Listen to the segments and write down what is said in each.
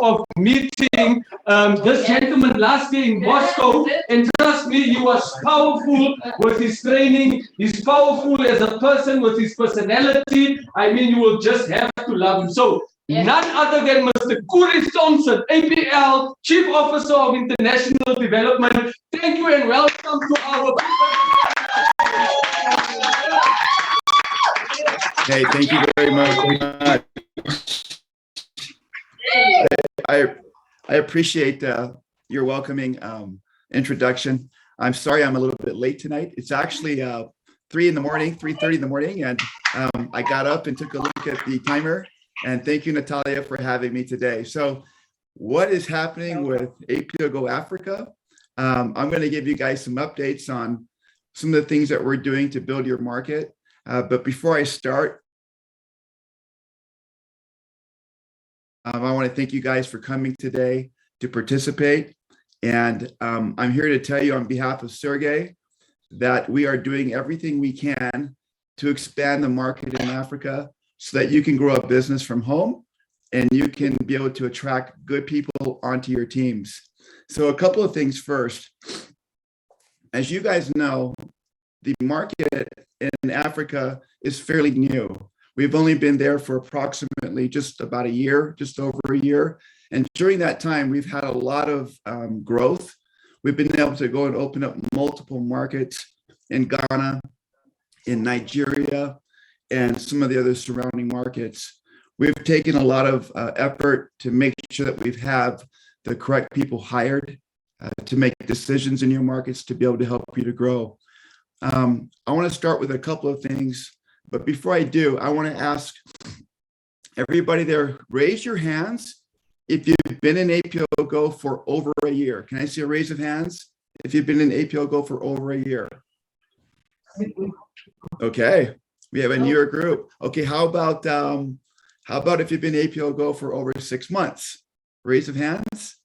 of meeting this gentleman last year in Moscow, and trust me, he was powerful with his training. He's powerful as a person with his personality. I mean, you will just have to love him. So none other than Mr. Kauris Thompson, APL, Chief Officer of International Development. Thank you and welcome to our... Hey, thank you very much. I appreciate your welcoming introduction. I'm sorry I'm a little bit late tonight. It's actually 3:30 in the morning, and I got up and took a look at the timer. And thank you, Natalia, for having me today. So what is happening with APLGO Africa? I'm going to give you guys some updates on some of the things that we're doing to build your market. But before I start, I want to thank you guys for coming today to participate. And I'm here to tell you on behalf of Sergey that we are doing everything we can to expand the market in Africa so that you can grow a business from home and you can be able to attract good people onto your teams. So a couple of things first. As you guys know, the market in Africa is fairly new. We've only been there for approximately just about a year, just over a year. And during that time, we've had a lot of growth. We've been able to go and open up multiple markets in Ghana, in Nigeria, and some of the other surrounding markets. We've taken a lot of effort to make sure that we have the correct people hired to make decisions in your markets to be able to help you to grow. I want to start with a couple of things, but before I do, I want to ask everybody there, raise your hands if you've been in APLGO for over a year. Can I see a raise of hands if you've been in APLGO for over a year? Okay, we have a newer group. Okay, how about if you've been in APLGO for over 6 months? Raise of hands.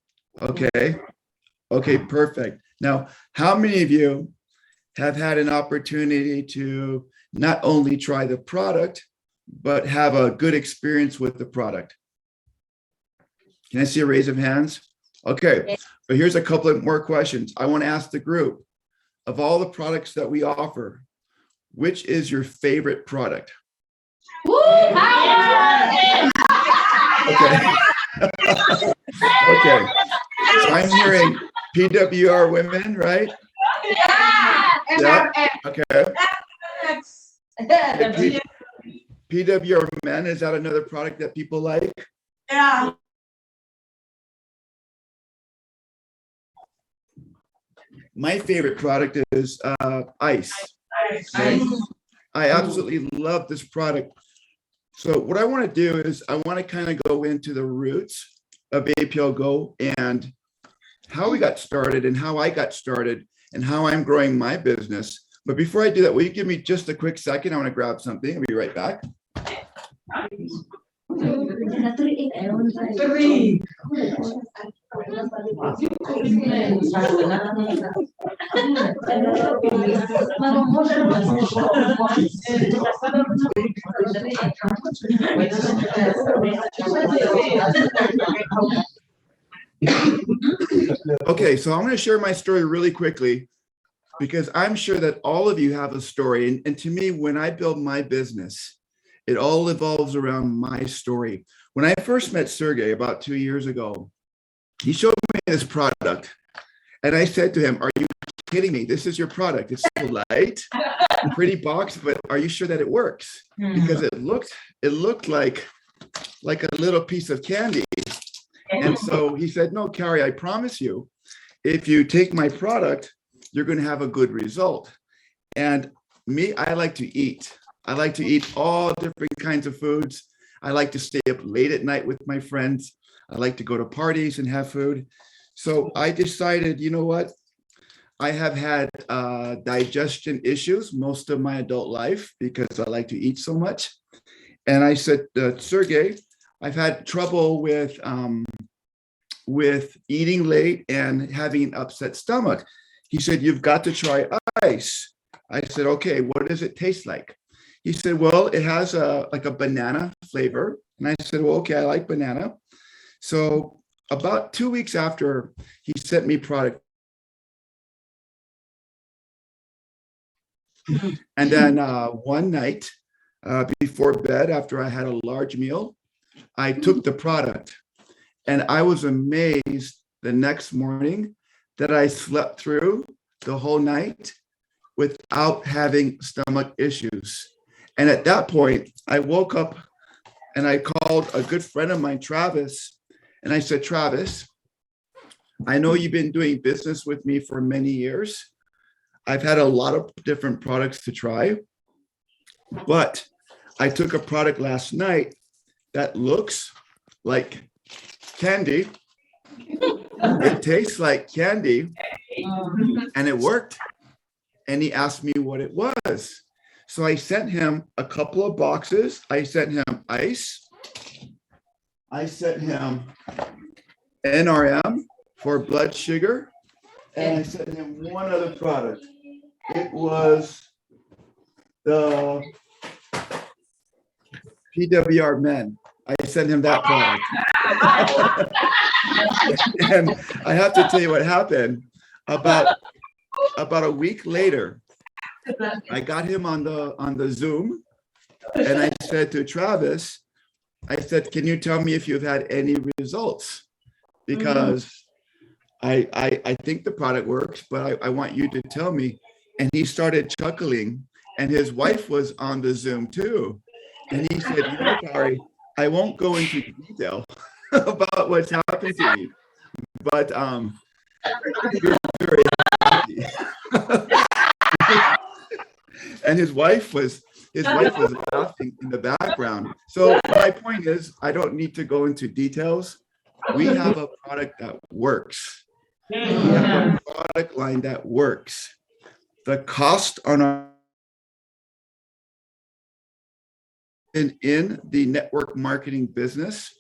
Okay, perfect. Now, how many of you have had an opportunity to not only try the product, but have a good experience with the product? Can I see a raise of hands? Okay, but here's a couple of more questions. I want to ask the group, of all the products that we offer, which is your favorite product? Okay. Okay. So I'm hearing PWR women, right? Yeah. Okay. PWR men, is that another product that people like? Yeah. My favorite product is ice. Okay. I absolutely love this product. So what I want to do is I want to kind of go into the roots of APLGO and how we got started and how I got started and how I'm growing my business. But before I do that, will you give me just a quick second? I want to grab something. I'll be right back. Okay, so I'm going to share my story really quickly because I'm sure that all of you have a story. And to me, when I build my business, it all evolves around my story. When I first met Sergey about 2 years ago, he showed me this product. And I said to him, "Are you kidding me? This is your product. It's so light, pretty box, but are you sure that it works?" Because it looked like a little piece of candy. And so he said, "No, Kauri, I promise you, if you take my product, you're going to have a good result." And me, I like to eat. I like to eat all different kinds of foods. I like to stay up late at night with my friends. I like to go to parties and have food. So I decided, you know what? I have had digestion issues most of my adult life because I like to eat so much. And I said, Sergey, I've had trouble with eating late and having an upset stomach. He said, "You've got to try ice." I said, "Okay, what does it taste like?" He said, "Well, it has like a banana flavor." And I said, "Well, okay, I like banana." So about 2 weeks after he sent me product, and then one night before bed, after I had a large meal, I took the product, and I was amazed the next morning that I slept through the whole night without having stomach issues. And at that point, I woke up and I called a good friend of mine, Travis, and I said, Travis, I know you've been doing business with me for many years. I've had a lot of different products to try, but I took a product last night that looks like candy. It tastes like candy, and it worked. And he asked me what it was. So I sent him a couple of boxes. I sent him ice. I sent him NRM for blood sugar. And I sent him one other product. It was the PWR Men. I sent him that product. And I have to tell you what happened. About a week later, I got him on the Zoom, and I said to Travis, I said, can you tell me if you've had any results? Because I think the product works, but I want you to tell me. And he started chuckling, and his wife was on the Zoom too. And he said, you know, Kauri, I won't go into detail about what's happened to me, but you're very happy. And his wife was laughing in the background. So my point is, I don't need to go into details. We have a product that works. We have a product line that works. The cost on our in the network marketing business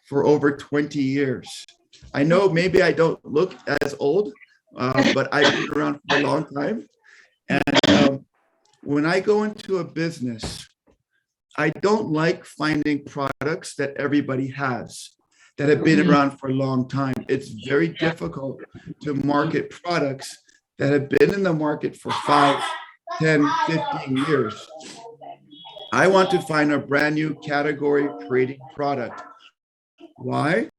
for over 20 years. I know maybe I don't look as old, but I've been around for a long time. And when I go into a business, I don't like finding products that everybody has that have been around for a long time. It's very difficult to market products that have been in the market for 5, 10, 15 years. I want to find a brand new category creating product. Why?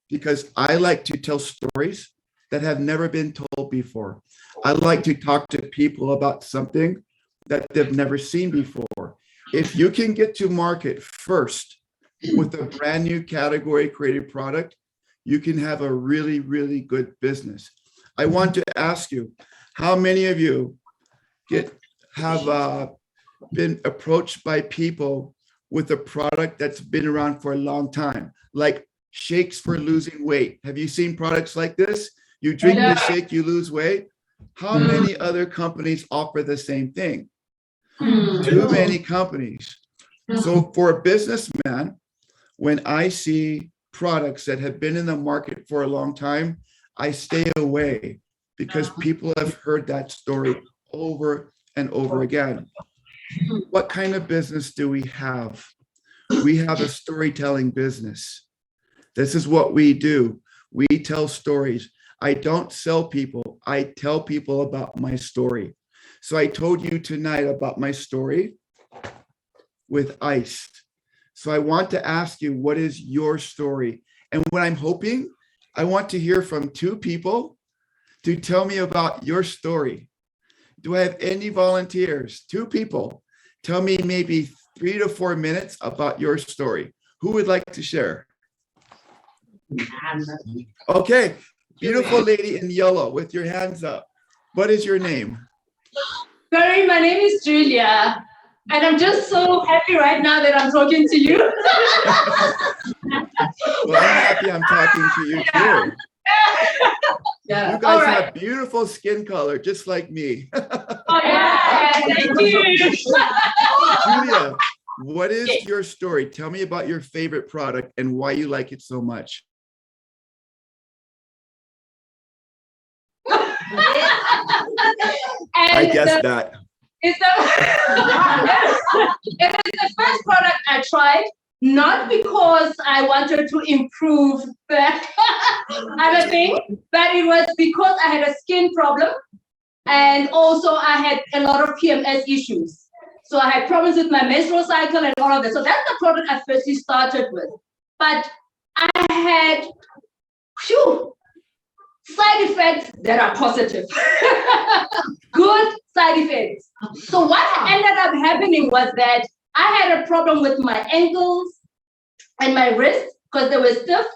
Because I like to tell stories that have never been told before. I like to talk to people about something that they've never seen before. If you can get to market first with a brand new category created product, you can have a really, really good business. I want to ask you, how many of you have been approached by people with a product that's been around for a long time, like shakes for losing weight? Have you seen products like this? You drink the shake, you lose weight. How many other companies offer the same thing? Too many companies. So for a businessman, when I see products that have been in the market for a long time, I stay away because people have heard that story over and over again. What kind of business do we have? We have a storytelling business. This is what we do. We tell stories. I don't sell people. I tell people about my story. So I told you tonight about my story with ice. So I want to ask you, what is your story? And what I'm hoping, I want to hear from 2 people to tell me about your story. Do I have any volunteers? 2 people. Tell me maybe 3 to 4 minutes about your story. Who would like to share? Okay, beautiful lady in yellow with your hands up. What is your name? Kauri, my name is Julia, and I'm just so happy right now that I'm talking to you. Well, I'm happy I'm talking to you too. Yeah. You guys have beautiful skin color, just like me. Oh, yeah. Thank you. Julia, what is your story? Tell me about your favorite product and why you like it so much. I guessed that. It's the first product I tried, not because I wanted to improve that other thing, but it was because I had a skin problem, and also I had a lot of PMS issues. So I had problems with my menstrual cycle and all of that. So that's the product I firstly started with. But I had side effects that are positive. Good side effects. So what ended up happening was that I had a problem with my ankles and my wrists because they were stiff.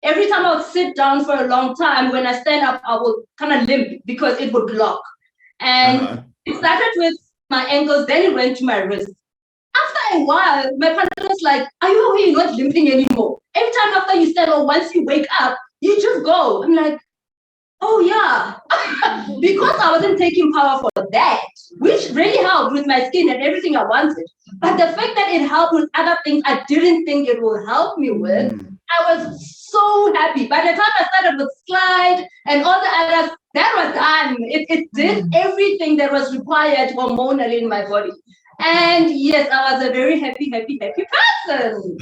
Every time I would sit down for a long time, when I stand up, I would kind of limp because it would lock. And it started with my ankles, then it went to my wrists. After a while, my partner was like, are you okay? You're not limping anymore. Every time after you stand or once you wake up, you just go. I'm like, oh yeah. Because I wasn't taking power for that, which really helped with my skin and everything I wanted. But the fact that it helped with other things I didn't think it would help me with, I was so happy. By the time I started with slide and all the others, that was done. It did everything that was required hormonally in my body. And yes, I was a very happy person.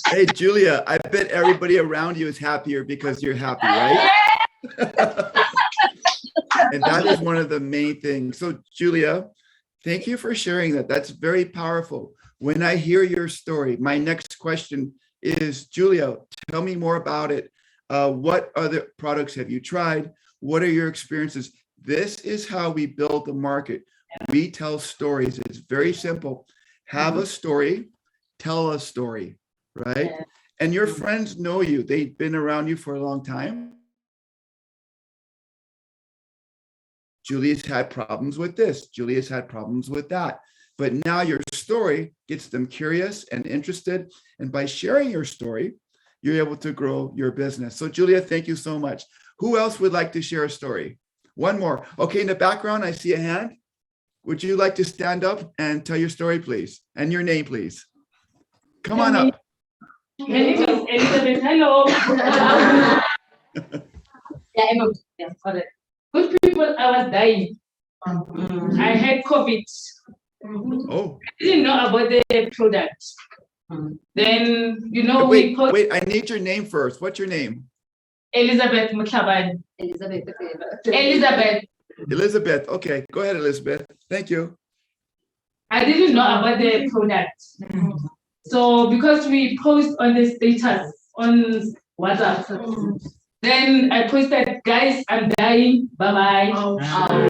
Hey, Julia, I bet everybody around you is happier because you're happy, right? And that is one of the main things. So, Julia, thank you for sharing that. That's very powerful. When I hear your story, my next question is, Julia, tell me more about it. What other products have you tried? What are your experiences? This is how we build the market. We tell stories. It's very simple. Have a story, tell a story, right? And your friends know you. They've been around you for a long time. Julia's had problems with this. Julia's had problems with that. But now your story gets them curious and interested. And by sharing your story, you're able to grow your business. So Julia, thank you so much. Who else would like to share a story? One more. Okay, in the background, I see a hand. Would you like to stand up and tell your story, please? And your name, please. Come on up. My name is Elizabeth. Hello. Good people, I was dying. I had COVID. Oh. I didn't know about the product. Then, wait, I need your name first. What's your name? Elizabeth Mutlaban. Elizabeth. Elizabeth. Okay, go ahead, Elizabeth. Thank you. I didn't know about the product. So because we post on the status on WhatsApp, then I posted, guys, I'm dying. Bye-bye.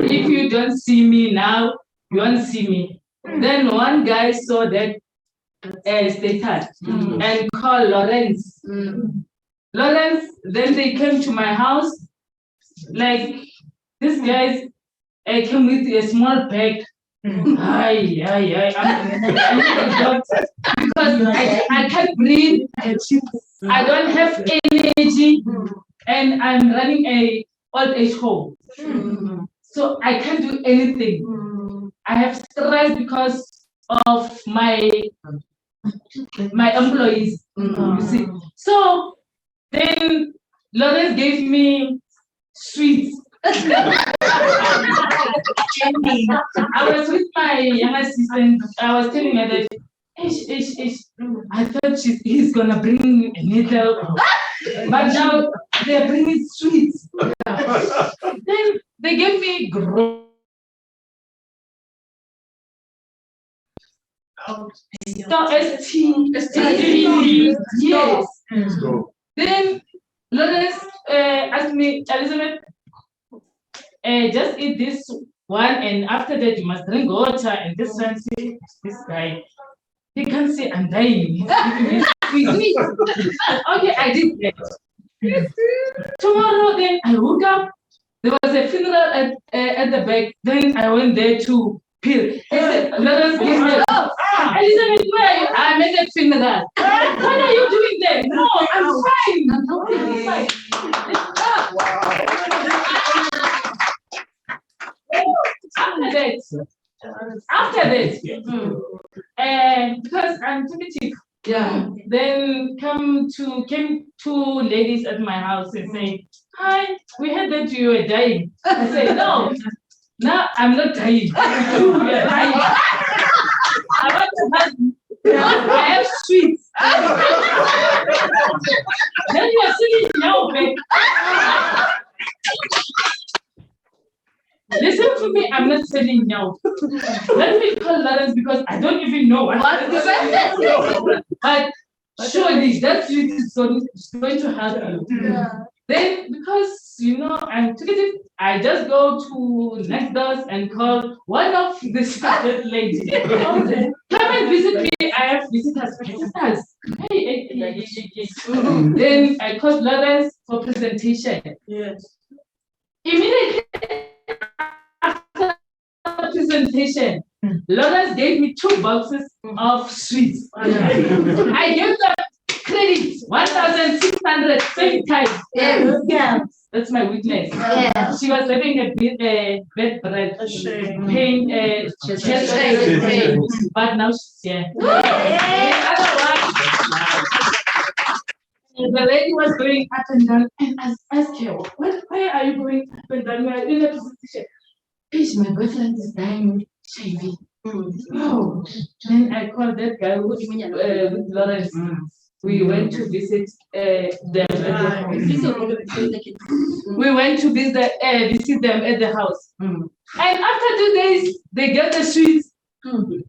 If you don't see me now, you won't see me. Then one guy saw that status and called Lawrence. Lawrence, then they came to my house. Like, this guy came with a small bag. I'm because I can't breathe. I don't have energy, and I'm running a old age home. So I can't do anything. I have stress because of my employees. You see. So then Lawrence gave me sweets. I was with my young assistant. I was telling her that I thought he's gonna bring a needle, but now they're bringing sweets. Then they gave me ST. Yes. Then Lawrence asked me, Elizabeth, just eat this one, and after that you must drink water. And this one, see, this guy, he can't say I'm dying. Okay, I did that. Tomorrow, then I woke up. There was a funeral at the back. Then I went there to peel. He said, let us give me. Elizabeth, where are you? I'm at the funeral. What are you doing there? No, I'm fine. I'm fine. After that, because I'm talkative, then came two ladies at my house and say, hi, we heard that you were dying. I said, no, I'm not dying. You are dying. I want to have, I have sweets. Then you are sitting now, babe. Listen to me, I'm not saying no. Let me call Lawrence because I don't even know what. But surely that sweet is going to help you. Yeah. Then, because I'm talkative, I just go to next doors and call one of the started ladies. Come and visit me. I have visitors. Hey. Then I called Lawrence for presentation. Yes. Immediately after presentation, Lawrence gave me 2 boxes of sweets. I gave them credit 1,600 same time. Yes. That's my witness. Yeah. She was having a bed bread, pain, chest pain. but now she's here. The lady was going up and down, and I asked her, why are you going up and down? We are in a position. Please, my boyfriend is dying with HIV. Oh, then I called that guy with Lawrence. We went to visit them at the house. We went to visit them at the house. And after 2 days, they got the sweets.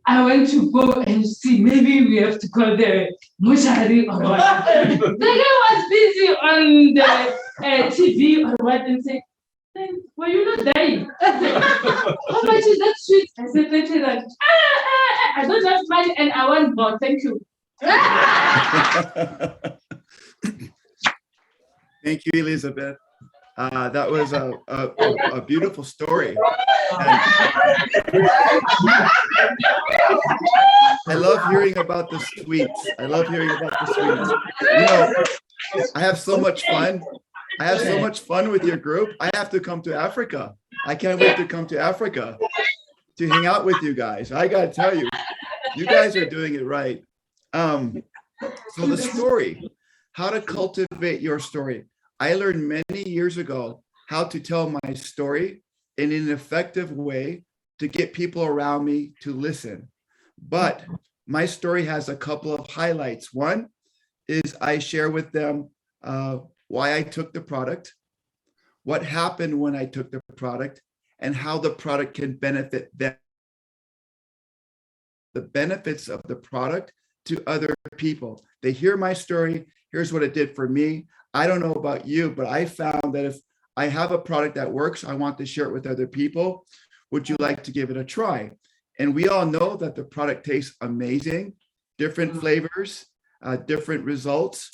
I went to go and see, maybe we have to call the mortuary or what. The guy was busy on the TV or what and said, were you not dying? How much is that sweet? I said, like, I don't have money and I want more, thank you. Thank you, Elizabeth. That was a beautiful story. And I love hearing about the sweets. I have so much fun. I have so much fun with your group. I have to come to Africa. I can't wait to come to Africa to hang out with you guys. I got to tell you, you guys are doing it right. So the story, how to cultivate your story. I learned many years ago how to tell my story in an effective way to get people around me to listen. But my story has a couple of highlights. One is I share with them why I took the product, what happened when I took the product, and how the product can benefit them. The benefits of the product to other people. They hear my story. Here's what it did for me. I don't know about you, but I found that if I have a product that works, I want to share it with other people. Would you like to give it a try? And we all know that the product tastes amazing, different flavors, different results.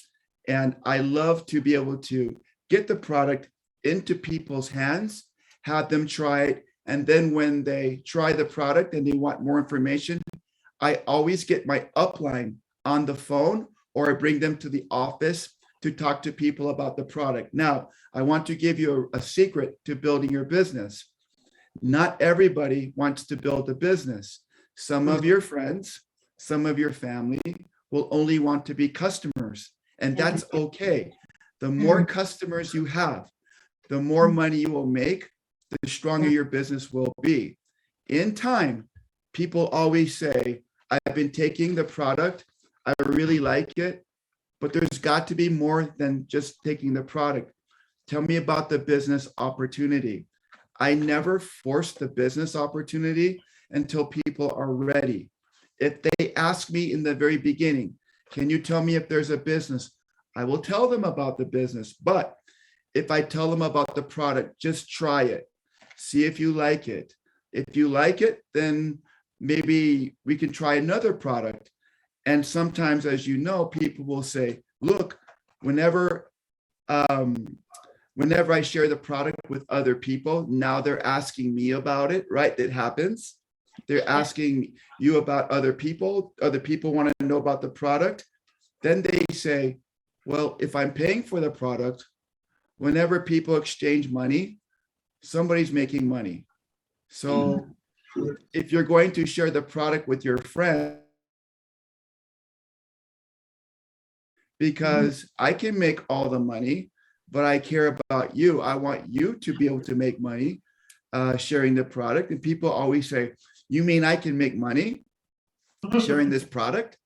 And I love to be able to get the product into people's hands, have them try it. And then when they try the product and they want more information, I always get my upline on the phone or I bring them to the office to talk to people about the product. Now, I want to give you a secret to building your business. Not everybody wants to build a business. Some of your friends, some of your family will only want to be customers, and that's okay. The more customers you have, the more money you will make, the stronger your business will be. In time, people always say, I've been taking the product, I really like it, but there's got to be more than just taking the product. Tell me about the business opportunity. I never force the business opportunity until people are ready. If they ask me in the very beginning, can you tell me if there's a business? I will tell them about the business. But if I tell them about the product, just try it. See if you like it. If you like it, then maybe we can try another product. And sometimes, as you know, people will say, look, whenever I share the product with other people, now they're asking me about it, right? That happens. They're asking you about other people. Other people want to know about the product. Then they say, well, if I'm paying for the product, whenever people exchange money, somebody's making money. So if you're going to share the product with your friend, because I can make all the money, but I care about you. I want you to be able to make money sharing the product. And people always say, you mean I can make money? sharing this product?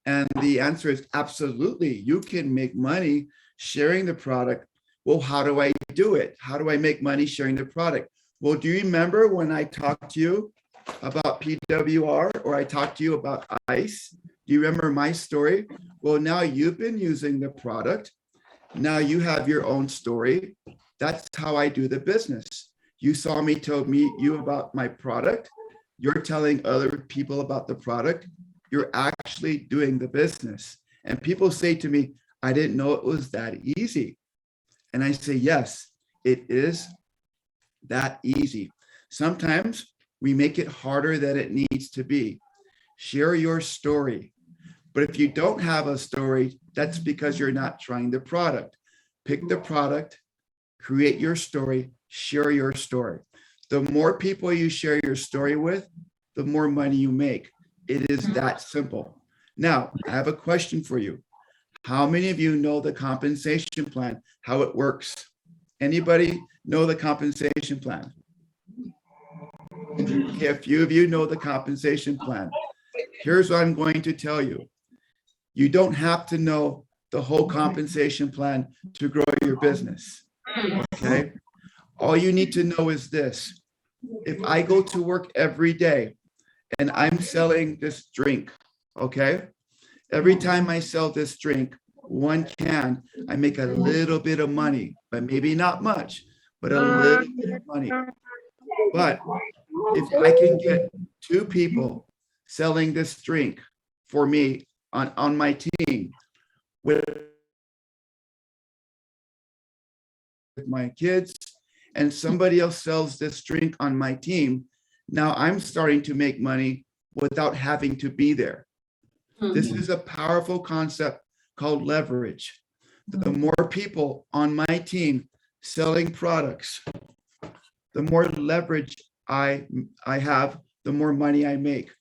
And the answer is absolutely. You can make money sharing the product. Well, how do I do it? How do I make money sharing the product? Well, do you remember when I talked to you about PWR or I talked to you about ICE? Do you remember my story? Well, now you've been using the product. Now you have your own story. That's how I do the business. You saw me tell you about my product. You're telling other people about the product. You're actually doing the business. And people say to me, I didn't know it was that easy. And I say, yes, it is that easy. Sometimes we make it harder than it needs to be. Share your story. But if you don't have a story, that's because you're not trying the product. Pick the product, create your story, share your story. The more people you share your story with, the more money you make. It is that simple. Now, I have a question for you. How many of you know the compensation plan, how it works? Anybody know the compensation plan? Okay, a few of you know the compensation plan. Here's what I'm going to tell you. You don't have to know the whole compensation plan to grow your business, okay? All you need to know is this. If I go to work every day and I'm selling this drink, okay? Every time I sell this drink, one can, I make a little bit of money, but maybe not much, but a little bit of money. But if I can get 2 people selling this drink for me on my team with my kids, and somebody else sells this drink on my team, now I'm starting to make money without having to be there. This is a powerful concept called leverage. The more people on my team selling products, the more leverage I have, the more money I make.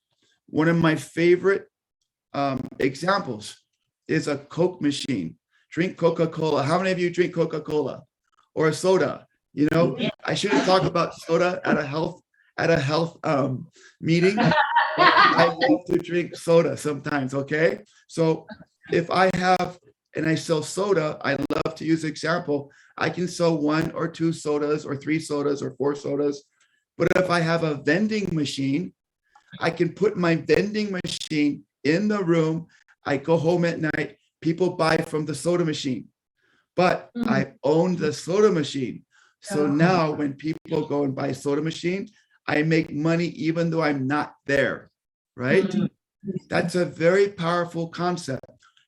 One of my favorite examples is a Coke machine. Drink Coca-Cola. How many of you drink Coca-Cola or a soda? You know, I shouldn't talk about soda at a health meeting. I love to drink soda sometimes, okay? So if I have, and I sell soda, I love to use example, I can sell 1 or 2 sodas or 3 sodas or 4 sodas. But if I have a vending machine, I can put my vending machine in the room. I go home at night, people buy from the soda machine, but I own the soda machine. So now when people go and buy soda machine, I make money even though I'm not there, right? That's a very powerful concept.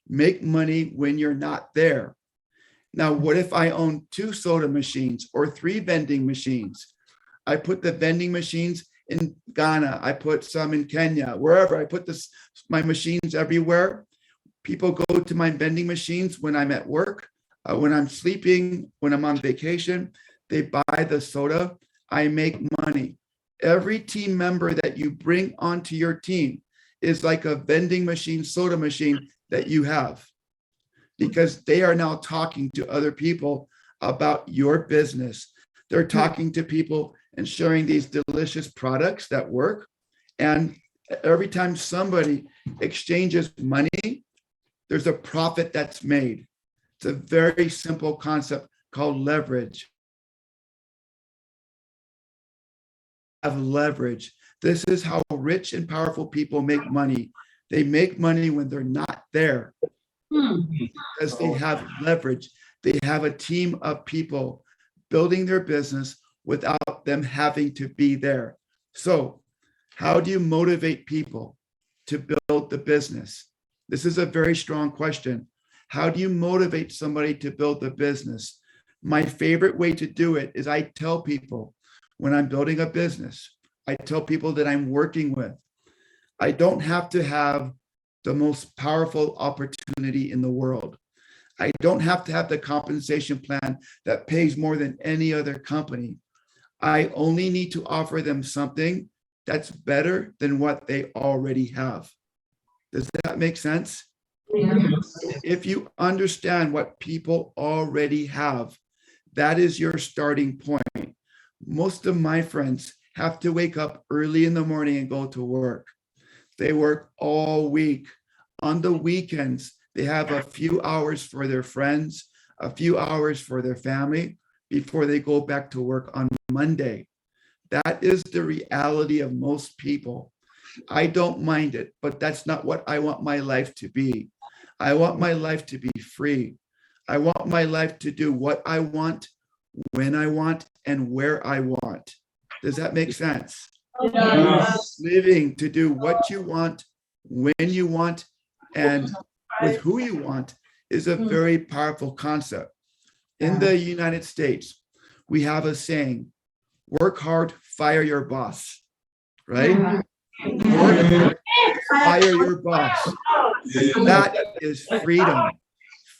Make money when you're not there. Now, what if I own 2 soda machines or 3 vending machines? I put the vending machines in Ghana. I put some in Kenya, wherever. I put my machines everywhere. People go to my vending machines when I'm at work, when I'm sleeping, when I'm on vacation. They buy the soda. I make money. Every team member that you bring onto your team is like a vending machine, soda machine that you have, because they are now talking to other people about your business. They're talking to people and sharing these delicious products that work. And every time somebody exchanges money, there's a profit that's made. It's a very simple concept called leverage. Have leverage. This is how rich and powerful people make money. They make money when they're not there because they have leverage. They have a team of people building their business without them having to be there. So how do you motivate people to build the business? This is a very strong question. How do you motivate somebody to build the business? My favorite way to do it is I tell people when I'm building a business, I tell people that I'm working with, I don't have to have the most powerful opportunity in the world. I don't have to have the compensation plan that pays more than any other company. I only need to offer them something that's better than what they already have. Does that make sense? If you understand what people already have, that is your starting point. Most of my friends have to wake up early in the morning and go to work. They work all week. On the weekends, they have a few hours for their friends, a few hours for their family before they go back to work on Monday. That is the reality of most people. I don't mind it, but that's not what I want my life to be. I want my life to be free. I want my life to do what I want, when I want, and where I want. Does that make sense? Yes. Living to do what you want, when you want, and with who you want is a very powerful concept. In the United States, we have a saying, work hard, fire your boss, right? Work hard, fire your boss. That is freedom.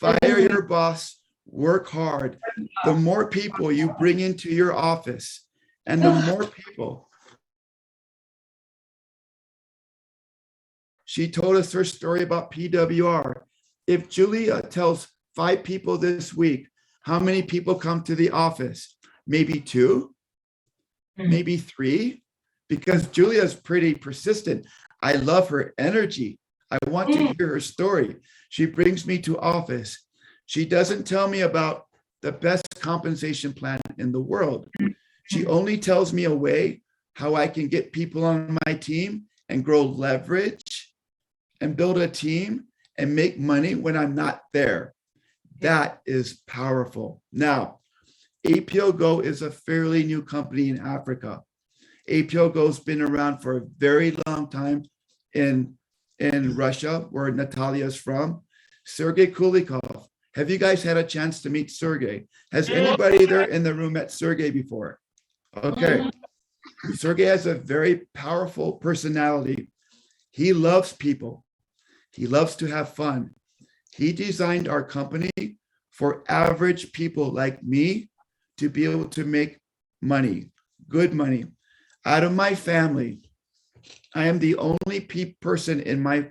Fire your boss, work hard. The more people you bring into your office, and the more people. She told us her story about PWR. If Julia tells 5 people this week, how many people come to the office? Maybe 2, maybe 3, because Julia's pretty persistent. I love her energy. I want to hear her story. She brings me to office. She doesn't tell me about the best compensation plan in the world. She only tells me a way how I can get people on my team and grow leverage and build a team and make money when I'm not there. That is powerful. Now, APLGO is a fairly new company in Africa. APLGO's been around for a very long time in Russia, where Natalia is from. Sergey Kulikov. Have you guys had a chance to meet Sergey? Has anybody there in the room met Sergey before? Okay. Sergey has a very powerful personality. He loves people. He loves to have fun. He designed our company for average people like me to be able to make money, good money. Out of my family, I am the only person in my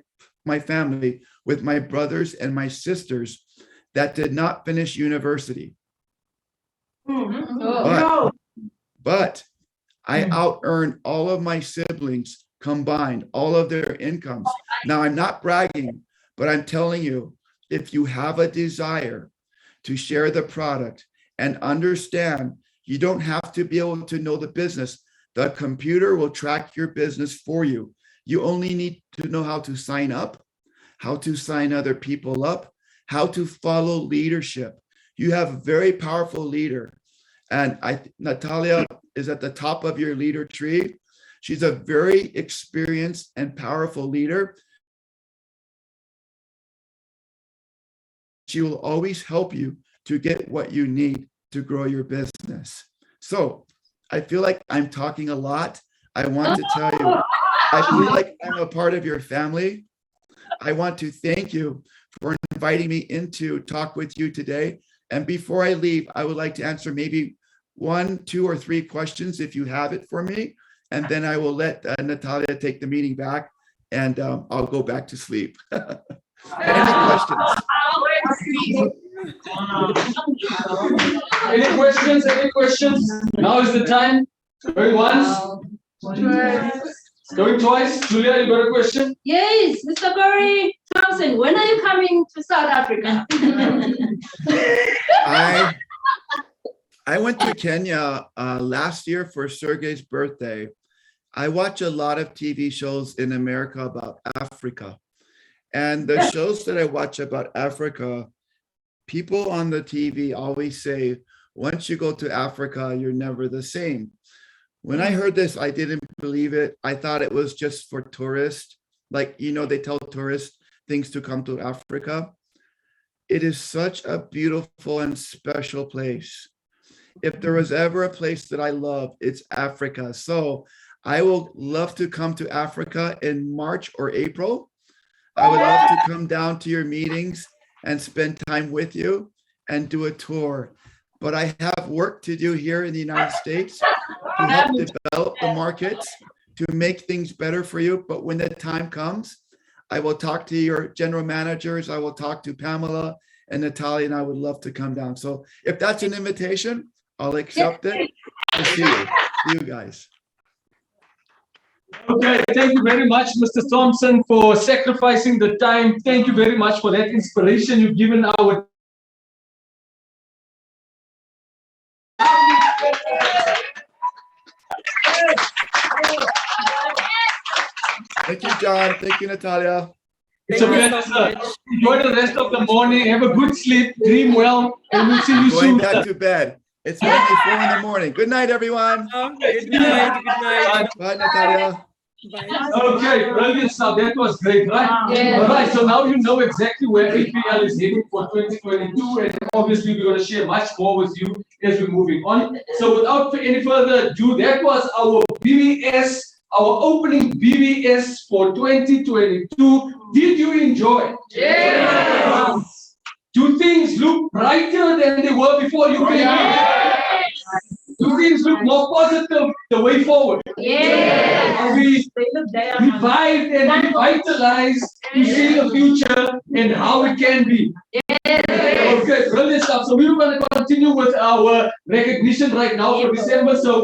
family with my brothers and my sisters that did not finish university. But I out-earned all of my siblings combined, all of their incomes. Now, I'm not bragging, but I'm telling you, if you have a desire to share the product and understand, you don't have to be able to know the business. The computer will track your business for you. You only need to know how to sign up, how to sign other people up, how to follow leadership. You have a very powerful leader. And Natalia is at the top of your leader tree. She's a very experienced and powerful leader. She will always help you to get what you need to grow your business. So I feel like I'm talking a lot. I want to tell you, I feel like I'm a part of your family. I want to thank you for inviting me in to talk with you today. And before I leave, I would like to answer maybe 1, 2, or 3 questions if you have it for me. And then I will let Natalia take the meeting back, and I'll go back to sleep. Any questions? Any questions? Any questions? Now is the time. Going once. Going twice. Julia, you got a question? Yes, Mr. Kauri, Thompson, when are you coming to South Africa? I went to Kenya last year for Sergey's birthday. I watch a lot of TV shows in America about Africa. And the shows that I watch about Africa, people on the TV always say, once you go to Africa, you're never the same. When I heard this, I didn't believe it. I thought it was just for tourists. Like, they tell tourists things to come to Africa. It is such a beautiful and special place. If there was ever a place that I love, it's Africa. So I will love to come to Africa in March or April. I would love to come down to your meetings and spend time with you and do a tour. But I have work to do here in the United States to help develop the markets, to make things better for you. But when the time comes, I will talk to your general managers. I will talk to Pamela and Natalia, and I would love to come down. So if that's an invitation, I'll accept it to see you guys. Okay, thank you very much, Mr. Thompson, for sacrificing the time. Thank you very much for that inspiration you've given our. Thank you, John. Thank you, Natalia. It's a pleasure. Enjoy the rest of the morning. Have a good sleep. Dream well. And we'll see you Going soon. back to bed. It's only 4 in the morning. Good night, everyone. Good night. Good night. Bye, Natalia. Bye. Okay, brilliant stuff. That was great, right? Yes. All right, so now you know exactly where APL is heading for 2022, and obviously we're going to share much more with you as we're moving on. So without any further ado, that was our BBS, our opening BBS for 2022. Did you enjoy it? Yes. Do things look brighter than they were before you came here? Do things look more positive the way forward? Yes. Are we revived and revitalized to see the future and how it can be? Okay, brilliant stuff. So we're going to continue with our recognition right now for December. So